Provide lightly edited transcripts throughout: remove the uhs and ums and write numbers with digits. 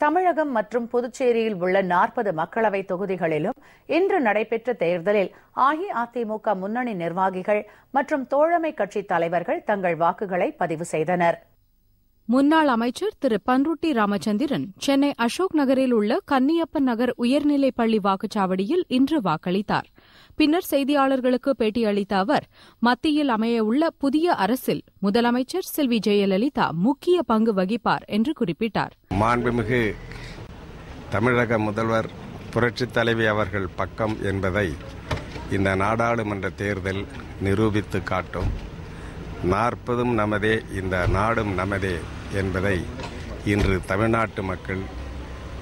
தமிழகம் மற்றும் புதுச்சேரியில் உள்ள 40 மக்களவை தொகுதிகளிலும் இன்று நடைபெற்ற தேர்தலில் அஇஅதிமுக முன்னணி நிர்வாகிகள் மற்றும் தோழமை கட்சி தலைவர்கள் தங்கள் வாக்குகளை பதிவு செய்தனர். முன்னாள் அமைச்சர் திரு பன்ருட்டி ராமச்சந்திரன் சென்னை அசோக் நகரில் உள்ள கன்னியப்பன் நகர் உயர்நிலைப் பள்ளி வாக்குச்சாவடியில் இன்று வாக்களித்தார். பின்னர் செய்தியாளர்களுக்கு பேட்டியளித்த அவர், மத்தியில் அமையவுள்ள புதிய அரசில் முதலமைச்சர் செல்வி ஜெயலலிதா முக்கிய பங்கு வகிப்பார் என்று குறிப்பிட்டார். மாண்புமிகு தமிழக முதல்வர் புரட்சித் தலைவி அவர்கள் பக்கம் என்பதை இந்த நாடாளுமன்ற தேர்தல் நிரூபித்து காட்டும். 40 நமதே, இந்த நாடும் நமதே என்பதை இன்று தமிழ்நாட்டு மக்கள்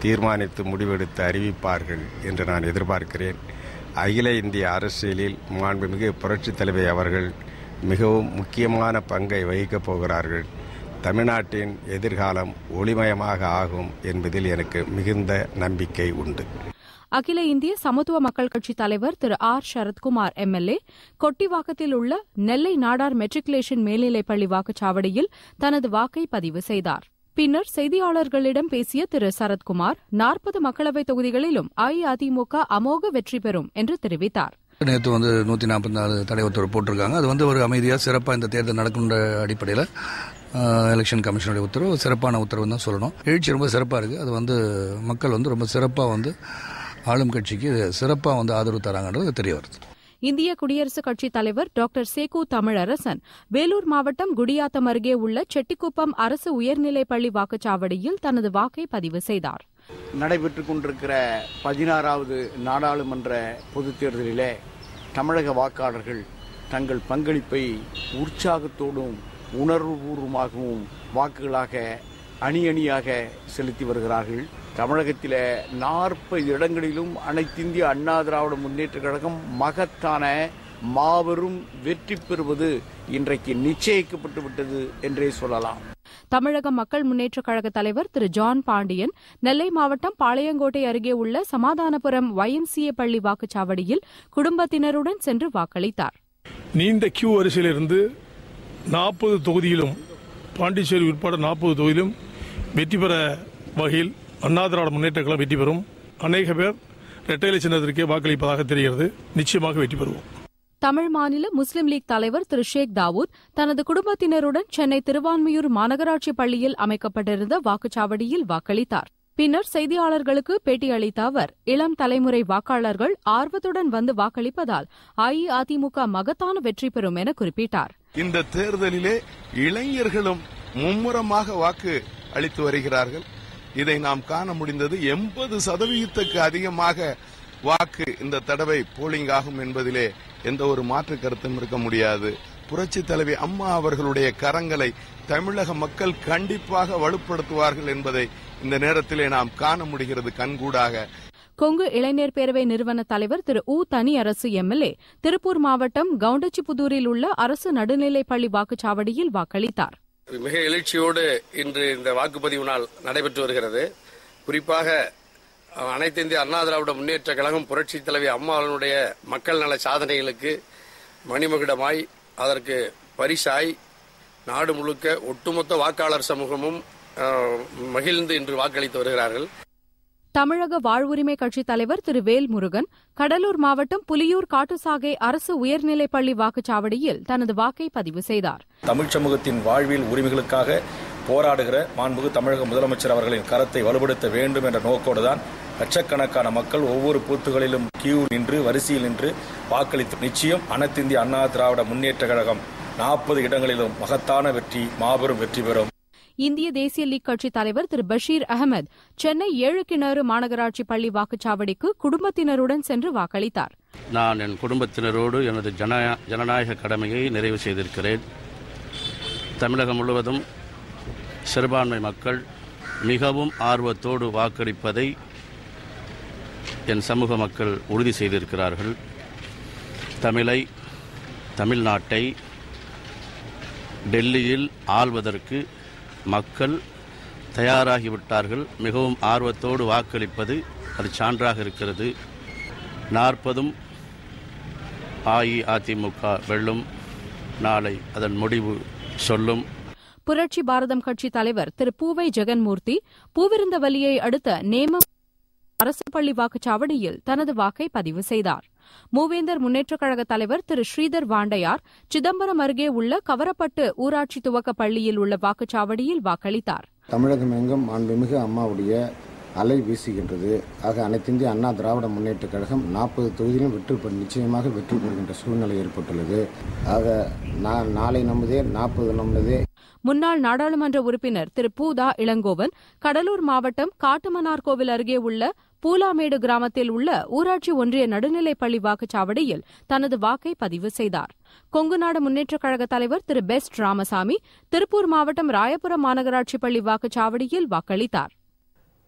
தீர்மானித்து முடிவெடுத்து அறிவிப்பார்கள் என்று நான் எதிர்பார்க்கிறேன். அகில இந்திய அரசியலில் மாண்புமிகு புரட்சித் தலைவி அவர்கள் மிகவும் முக்கியமான பங்கை வகிக்கப் போகிறார்கள். தமிழ்நாட்டின் எதிர்காலம் ஒளிமயமாக ஆகும் என்பதில் எனக்கு மிகுந்த நம்பிக்கை உண்டு. அகில இந்திய சமத்துவ மக்கள் கட்சித் தலைவர் திரு ஆர் சரத்குமார் எம்எல்ஏ கொட்டிவாக்கத்தில் உள்ள நெல்லை நாடார் மெட்ரிகுலேஷன் மேல்நிலைப் பள்ளி வாக்குச்சாவடியில் தனது வாக்கை பதிவு செய்தார். பின்னர் செய்தியாளர்களிடம் பேசிய திரு சரத்குமார் 40 மக்களவைத் தொகுதிகளிலும் அஇஅதிமுக அமோக வெற்றி பெறும் என்று தெரிவித்தார். நேற்று 144 தடை உத்தரவு போட்டிருக்காங்க. அது ஒரு அமைதியாக சிறப்பாக இந்த தேர்தல் நடக்கின்ற அடிப்படையில் எலெக்ஷன் கமிஷனுடைய உத்தரவு சிறப்பான உத்தரவு தான் சொல்லணும். எழுச்சி ரொம்ப சிறப்பாக இருக்குது. அது மக்கள் ரொம்ப சிறப்பாக ஆளும் கட்சிக்கு சிறப்பாக ஆதரவு தராங்கன்றது தெரிய வருது. இந்திய குடியரசுக் கட்சித் தலைவர் டாக்டர் சேகு தமிழரசன் வேலூர் மாவட்டம் குடியாத்தம் அருகே உள்ள செட்டிக்குப்பம் அரசு உயர்நிலைப் பள்ளி வாக்குச்சாவடியில் தனது வாக்கை பதிவு செய்தார். நடைபெற்றுக் கொண்டிருக்கிற 16வது நாடாளுமன்ற பொதுத் தேர்தலிலே தமிழக வாக்காளர்கள் தங்கள் பங்களிப்பை உற்சாகத்தோடும் உணர்வுபூர்வமாகவும் வாக்குகளாக அணியாக செலுத்தி வருகிறார்கள். தமிழகத்தில் 40 இடங்களிலும் அனைத்திந்திய அண்ணா திராவிட முன்னேற்றக் கழகம் மகத்தான மாபெரும் வெற்றி பெறுவது இன்றைக்கு நிச்சயிக்கப்பட்டு விட்டது என்றே சொல்லலாம். தமிழக மக்கள் முன்னேற்றக் கழக தலைவர் திரு ஜான் பாண்டியன் நெல்லை மாவட்டம் பாளையங்கோட்டை அருகே உள்ள சமாதானபுரம் YMCA பள்ளி வாக்குச்சாவடியில் குடும்பத்தினருடன் சென்று வாக்களித்தார். நீண்ட கியூ வரிசையிலிருந்து 40 தொகுதியிலும் பாண்டிச்சேரி உட்பட 40 தொகுதியிலும் வெற்றி பெற வகையில் அண்ணா திராவிட முன்னேற்ற கழகம் வெற்றி பெறும். அநேக பேர் இரட்டை சின்னத்திற்கே வாக்களிப்பதாக தெரிகிறது. நிச்சயமாக வெற்றி பெறுவோம். தமிழ் மாநில முஸ்லிம் லீக் தலைவர் திரு ஷேக் தாவூத் தனது குடும்பத்தினருடன் சென்னை திருவான்மியூர் மாநகராட்சி பள்ளியில் அமைக்கப்பட்டிருந்த வாக்குச்சாவடியில் வாக்களித்தார். பின்னர் செய்தியாளர்களுக்கு பேட்டியளித்த அவர், இளம் தலைமுறை வாக்காளர்கள் ஆர்வத்துடன் வாக்களிப்பதால் அஇஅதிமுக மகத்தான வெற்றி பெறும் என குறிப்பிட்டார். இந்த தேர்தலிலே இளைஞர்களும் மும்முரமாக வாக்கு அளித்து வருகிறார்கள். இதை நாம் காண முடிந்தது. 80% அதிகமாக வாக்கு இந்த தடவை போலிங் ஆகும் என்பதிலே எந்த ஒரு மாற்று கருத்தும் இருக்க முடியாது. புரட்சி தலைவி அம்மா அவர்களுடைய கரங்களை தமிழக மக்கள் கண்டிப்பாக வலுப்படுத்துவார்கள் என்பதை இந்த நேரத்திலே நாம் காண முடிகிறது கண்கூடாக. கொங்கு இளைஞர் பேரவை நிறுவன தலைவர் திரு தனி அரசு எம்எல்ஏ திருப்பூர் மாவட்டம் கவுண்டச்சிபுதூரில் உள்ள அரசு நடுநிலைப் பள்ளி வாக்குச்சாவடியில் வாக்களித்தார். மிக எழுச்சியோடு இன்று இந்த வாக்குப்பதிவு நாள் நடைபெற்று வருகிறது. குறிப்பாக அனைத்து இந்திய அண்ணா திராவிட முன்னேற்ற கழகம் புரட்சி தலைவி அம்மாவுடைய மக்கள் நல சாதனைகளுக்கு மணிமகுடமாய் அதற்கு பரிசாய் நாடு முழுக்க ஒட்டுமொத்த வாக்காளர் சமூகமும் மகிழ்ந்து இன்று வாக்களித்து வருகிறார்கள். தமிழக வாழ்வுரிமை கட்சித் தலைவர் திரு வேல் முருகன் கடலூர் மாவட்டம் புலியூர் காட்டுசாகை அரசு உயர்நிலைப் பள்ளி வாக்குச்சாவடியில் தனது வாக்கை பதிவு செய்தார். தமிழ் சமூகத்தின் வாழ்வில் உரிமைகளுக்காக போராடுகிற மாண்புமிகு தமிழக முதலமைச்சர் அவர்களின் கரத்தை வலுப்படுத்த வேண்டும் என்ற நோக்கோடுதான் லட்சக்கணக்கான மக்கள் ஒவ்வொரு பூத்துகளிலும் கியூ நின்று வரிசையில் நின்று வாக்களித்து நிச்சயம் அனைத்து இந்திய அண்ணா திராவிட முன்னேற்ற கழகம் 40 இடங்களிலும் மகத்தான வெற்றி, மாபெரும் வெற்றி பெறும். இந்திய தேசிய லீக் கட்சித் தலைவர் திரு பஷீர் அகமது சென்னை 7 கிணறு மாநகராட்சி பள்ளி வாக்குச்சாவடிக்கு குடும்பத்தினருடன் சென்று வாக்களித்தார். நான் என் குடும்பத்தினரோடு எனது ஜனநாயக கடமையை நிறைவு செய்திருக்கிறேன். தமிழகம் முழுவதும் சிறுபான்மை மக்கள் மிகவும் ஆர்வத்தோடு வாக்களிப்பதை என் சமூக மக்கள் உறுதி செய்திருக்கிறார்கள். தமிழ்நாட்டை டெல்லியில் ஆள்வதற்கு மக்கள் தயாராகிவிட்டார்கள். மிகவும் ஆர்வத்தோடு வாக்களிப்பது அது சான்றாக இருக்கிறது. 40 அஇஅதிமுக வெல்லும். நாளை அதன் முடிவு சொல்லும். புரட்சி பாரதம் கட்சி தலைவர் திரு பூவை ஜெகன்மூர்த்தி பூவிருந்தவல்லியை அடுத்த நேமம் அரசு பள்ளி வாக்குச்சாவடியில் தனது வாக்கை பதிவு செய்தார். மூவேந்தர் முன்னேற்றக் கழக தலைவர் திரு ஸ்ரீதர் வாண்டையார் சிதம்பரம் அருகே உள்ள கவரப்பட்டு ஊராட்சி துவக்க பள்ளியில் உள்ள வாக்குச்சாவடியில் வாக்களித்தார். தமிழகம் எங்கும் மாண்புமிகு அம்மாவுடைய அலை வீசுகின்றது. ஆக அனைத்து இந்திய அண்ணா திராவிட முன்னேற்றக் கழகம் 40 தொகுதியிலும் நிச்சயமாக வெற்றி பெறுகின்ற சூழ்நிலை ஏற்பட்டுள்ளது. ஆக நாளை நம்மதே 40 நம்மதே. முன்னாள் நாடாளுமன்ற உறுப்பினர் திரு பூதா இளங்கோவன் கடலூர் மாவட்டம் காட்டுமன்னார்கோவில் அருகே உள்ள பூலாமேடு கிராமத்தில் உள்ள ஊராட்சி ஒன்றிய நடுநிலைப்பள்ளி வாக்குச்சாவடியில் தனது வாக்கை பதிவு செய்தார். கொங்குநாடு முன்னேற்றக் கழக தலைவர் திரு பெஸ்ட் ராமசாமி திருப்பூர் மாவட்டம் ராயபுரம் மாநகராட்சி பள்ளி வாக்குச்சாவடியில் வாக்களித்தார்.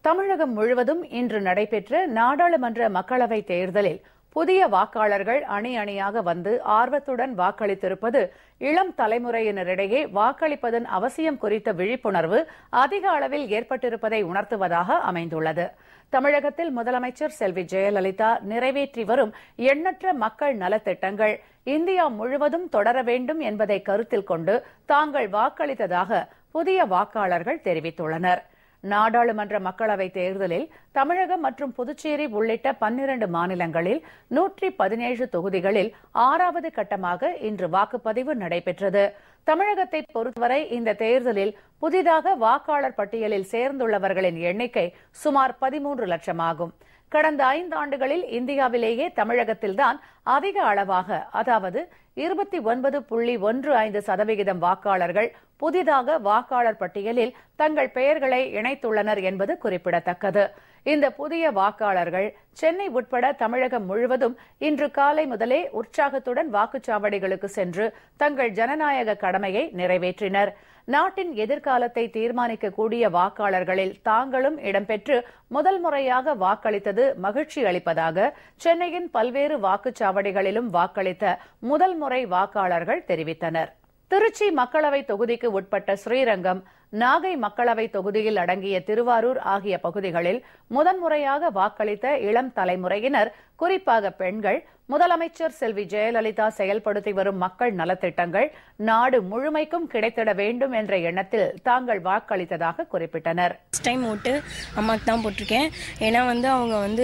தமிழகம் முழுவதும் இன்று நடைபெற்ற நாடாளுமன்ற மக்களவைத் தேர்தலில் புதிய வாக்காளர்கள் அணி அணியாக வந்து ஆர்வத்துடன் வாக்களித்திருப்பது இளம் தலைமுறையினரிடையே வாக்களிப்பதன் அவசியம் குறித்த விழிப்புணர்வு அதிக அளவில் ஏற்பட்டிருப்பதை உணர்த்துவதாக அமைந்துள்ளது. தமிழகத்தில் முதலமைச்சர் செல்வி ஜெயலலிதா நிறைவேற்றி வரும் எண்ணற்ற மக்கள் நலத்திட்டங்கள் இந்தியா முழுவதும் தொடர வேண்டும் என்பதை கருத்தில் கொண்டு தாங்கள் வாக்களித்ததாக புதிய வாக்காளர்கள் தெரிவித்துள்ளனர். நாடாளுமன்ற மக்களவைத் தேர்தலில் தமிழகம் மற்றும் புதுச்சேரி உள்ளிட்ட 12 மாநிலங்களில் 117 தொகுதிகளில் 6வது கட்டமாக இன்று வாக்குப்பதிவு நடைபெற்றது. தமிழகத்தை பொறுத்தவரை இந்த தேர்தலில் புதிதாக வாக்காளர் பட்டியலில் சேர்ந்துள்ளவர்களின் எண்ணிக்கை சுமார் 13 லட்சம் ஆகும். கடந்த 5 ஆண்டுகளில் இந்தியாவிலேயே தமிழகத்தில்தான் அதிக அளவாக, அதாவது 29.15% வாக்காளர்கள் புதிதாக வாக்காளர் பட்டியலில் தங்கள் பெயர்களை இணைத்துள்ளனர் என்பது குறிப்பிடத்தக்கது. இந்த புதிய வாக்காளர்கள் சென்னை உட்பட தமிழகம் முழுவதும் இன்று காலை முதலே உற்சாகத்துடன் வாக்குச்சாவடிகளுக்கு சென்று தங்கள் ஜனநாயக கடமையை நிறைவேற்றினர். நாட்டின் எதிர்காலத்தை தீர்மானிக்கக்கூடிய வாக்காளர்களில் தாங்களும் இடம்பெற்று முதல் முறையாக வாக்களித்தது மகிழ்ச்சி அளிப்பதாக சென்னையின் பல்வேறு வாக்குச்சாவடிகளிலும் வாக்களித்த முதல் முறை வாக்காளர்கள் தெரிவித்தனர். திருச்சி மக்களவை தொகுதிக்கு உட்பட்ட ஸ்ரீரங்கம், நாகை மக்களவை தொகுதியில் அடங்கிய திருவாரூர் ஆகிய பகுதிகளில் முதன்முறையாக வாக்களித்த இளம் தலைமுறையினர், குறிப்பாக பெண்கள், முதலமைச்சர் செல்வி ஜெயலலிதா செயல்படுத்தி வரும் மக்கள் நலத்திட்டங்கள் நாடு முழுமைக்கும் கிடைத்திட வேண்டும் என்ற எண்ணத்தில் தாங்கள் வாக்களித்ததாக குறிப்பிட்டனர். டைம் ஓட்டு அம்மாக்கு தான் போட்டிருக்கேன். ஏன்னா அவங்க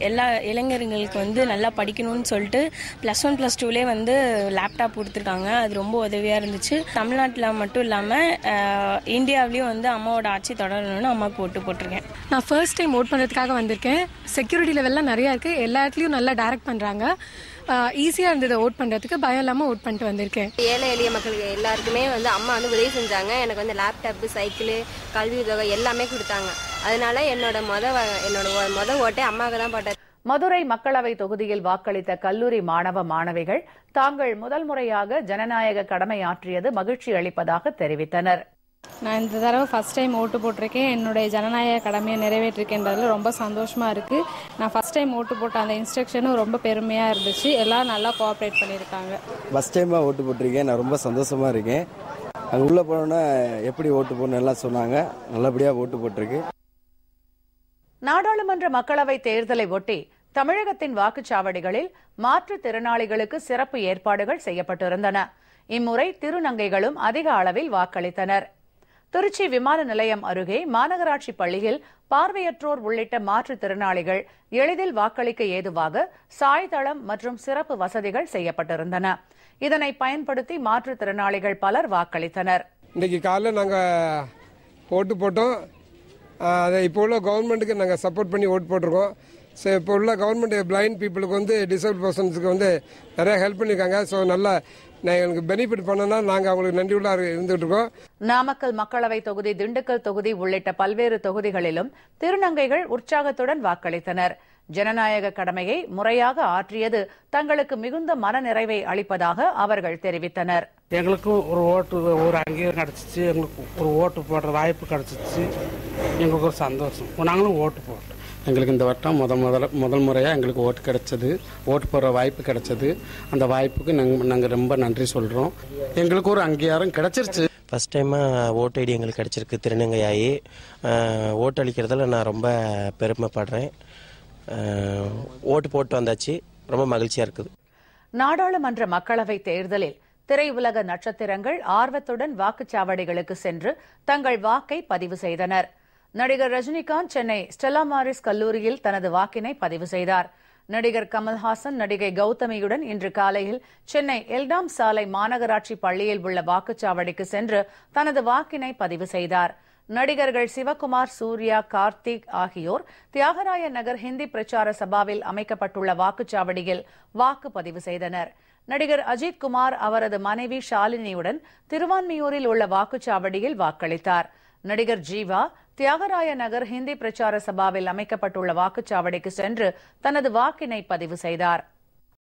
எல்லா இளைஞர்களுக்கு நல்லா படிக்கணும்னு சொல்லிட்டு +1 +2 லேப்டாப் கொடுத்துருக்காங்க. அது ரொம்ப உதவியா இருந்துச்சு. தமிழ்நாட்டில் மட்டும் இல்லாமல் இந்தியாவிலையும் அம்மாவோட ஆட்சி தொடரணும்னு அம்மாவுக்கு ஓட்டு போட்டிருக்கேன். நான் ஃபர்ஸ்ட் டைம் ஓட் பண்ணுறதுக்காக வந்திருக்கேன். செக்யூரிட்டி லெவல்லாம் நிறையா இருக்குது. எல்லா இடத்துலையும் நல்லா டைரக்ட் பண்ணுறாங்க. ஈஸியாக இருந்தது ஓட் பண்ணுறதுக்கு. பயம் இல்லாமல் ஓட் பண்ணிட்டு வந்திருக்கேன். ஏழை எளிய மக்களுக்கு எல்லாருக்குமே அம்மா உதவி செஞ்சாங்க. எனக்கு லேப்டாப்பு, சைக்கிள், கல்வி உதவி எல்லாமே கொடுத்தாங்க. அதனால என்னோட மொத ஓட்டை அம்மாவுக்கு தான் போட்டேன். மதுரை மக்களவை தொகுதியில் வாக்களித்த கல்லூரி மாணவ மாணவிகள் தாங்கள் முதல் முறையாக ஜனநாயக கடமையாற்றியது மகிழ்ச்சி அளிப்பதாக தெரிவித்தனர். நான் இந்த தடவை ஃபர்ஸ்ட் டைம் ஓட்டு போட்டிருக்கேன். என்னுடைய ஜனநாயக கடமையை நிறைவேற்றிருக்கேன்றதுல ரொம்ப சந்தோஷமா இருக்கு. நான் ஃபர்ஸ்ட் டைம் ஓட்டு போட்ட அந்த இன்ஸ்ட்ரக்ஷனும் ரொம்ப பெருமையா இருந்துச்சு. எல்லாரும் நல்லா கோஆப்ரேட் பண்ணியிருக்காங்க. ஃபர்ஸ்ட் டைமா ஓட்டு போட்டிருக்கேன். நான் ரொம்ப சந்தோஷமா இருக்கேன். அங்கே உள்ள போனோன்னா எப்படி ஓட்டு போடணும் எல்லாம் சொன்னாங்க. நல்லபடியாக ஓட்டு போட்டிருக்கு. நாடாளுமன்ற மக்களவைத் தேர்தலை ஒட்டி தமிழகத்தின் வாக்குச்சாவடிகளில் மாற்றுத்திறனாளிகளுக்கு சிறப்பு ஏற்பாடுகள் செய்யப்பட்டிருந்தன. இம்முறை திருநங்கைகளும் அதிக அளவில் வாக்களித்தனர். திருச்சி விமான நிலையம் அருகே மாநகராட்சி பள்ளியில் பார்வையற்றோர் உள்ளிட்ட மாற்றுத்திறனாளிகள் எளிதில் வாக்களிக்க ஏதுவாக சாய்தளம் மற்றும் சிறப்பு வசதிகள் செய்யப்பட்டிருந்தன. இதனை பயன்படுத்தி மாற்றுத்திறனாளிகள் பலர் வாக்களித்தனர். இன்றைக்கு காலையில் நாங்கள் ஓட்டு போட்டோம். அதை இப்போ உள்ள கவர்மெண்ட்டுக்கு நாங்கள் சப்போர்ட் பண்ணி ஓட்டு போட்டிருக்கோம். ஸோ இப்போ உள்ள கவர்மெண்ட் பிளைண்ட் பீப்புளுக்கு டிசபிள் பர்சன்ஸுக்கு நிறைய ஹெல்ப் பண்ணியிருக்காங்க. ஸோ நல்லா எங்களுக்கு பெனிஃபிட் பண்ணனா நாங்கள் அவங்களுக்கு நன்றியுள்ள இருந்துட்டு இருக்கோம். நாமக்கல் மக்களவை தொகுதி, திண்டுக்கல் தொகுதி உள்ளிட்ட பல்வேறு தொகுதிகளிலும் திருநங்கைகள் உற்சாகத்துடன் வாக்களித்தனர். ஜனநாயக கடமையை முறையாக ஆற்றியது தங்களுக்கு மிகுந்த மனநிறைவை அளிப்பதாக அவர்கள் தெரிவித்தனர். எங்களுக்கும் ஒரு அங்கீகாரம் கிடைச்சிச்சு. எங்களுக்கு ஒரு ஓட்டு போடுற வாய்ப்பு கிடைச்சிச்சு. எங்களுக்கு ஒரு சந்தோஷம். நாங்களும் ஓட்டு போட்டோம். எங்களுக்கு இந்த வட்டம் முதல் முறையாக எங்களுக்கு ஓட்டு கிடைச்சது, ஓட்டு போடுற வாய்ப்பு கிடைச்சது. அந்த வாய்ப்புக்கு நாங்கள் ரொம்ப நன்றி சொல்கிறோம். எங்களுக்கு ஒரு அங்கீகாரம் கிடைச்சிருச்சு. ஃபஸ்ட் டைமாக ஓட்டு ஐடி எங்களுக்கு கிடைச்சிருக்கு. திருநங்கையாகி ஓட்டு அளிக்கிறதுல நான் ரொம்ப பெருமைப்படுறேன். ஓட்டு போட்டு வந்தாச்சு. ரொம்ப மகிழ்ச்சியாக இருக்குது. நாடாளுமன்ற மக்களவைத் தேர்தலில் திரையுலக நட்சத்திரங்கள் ஆர்வத்துடன் வாக்குச்சாவடிகளுக்கு சென்று தங்கள் வாக்கை பதிவு செய்தனர். நடிகர் ரஜினிகாந்த் சென்னை ஸ்டெல்லா மாரிஸ் கல்லூரியில் தனது வாக்கினை பதிவு செய்தார். நடிகர் கமல்ஹாசன் நடிகை கௌதமியுடன் இன்று காலையில் சென்னை எல்டாம் சாலை மாநகராட்சி பள்ளியில் உள்ள வாக்குச்சாவடிக்கு சென்று தனது வாக்கினை பதிவு செய்தார். நடிகர்கள் சிவகுமார், சூர்யா, கார்த்திக் ஆகியோர் தியாகராய நகர் ஹிந்தி பிரச்சார சபாவில் அமைக்கப்பட்டுள்ள வாக்குச்சாவடியில் வாக்குப்பதிவு செய்தனர். நடிகர் அஜித் குமார் அவரது மனைவி ஷாலினியுடன் திருவான்மியூரில் உள்ள வாக்குச்சாவடியில் வாக்களித்தார். நடிகர் ஜீவா தியாகராய நகர் ஹிந்தி பிரச்சார சபாவில் அமைக்கப்பட்டுள்ள வாக்குச்சாவடிக்கு சென்று தனது வாக்கினை பதிவு செய்தார்.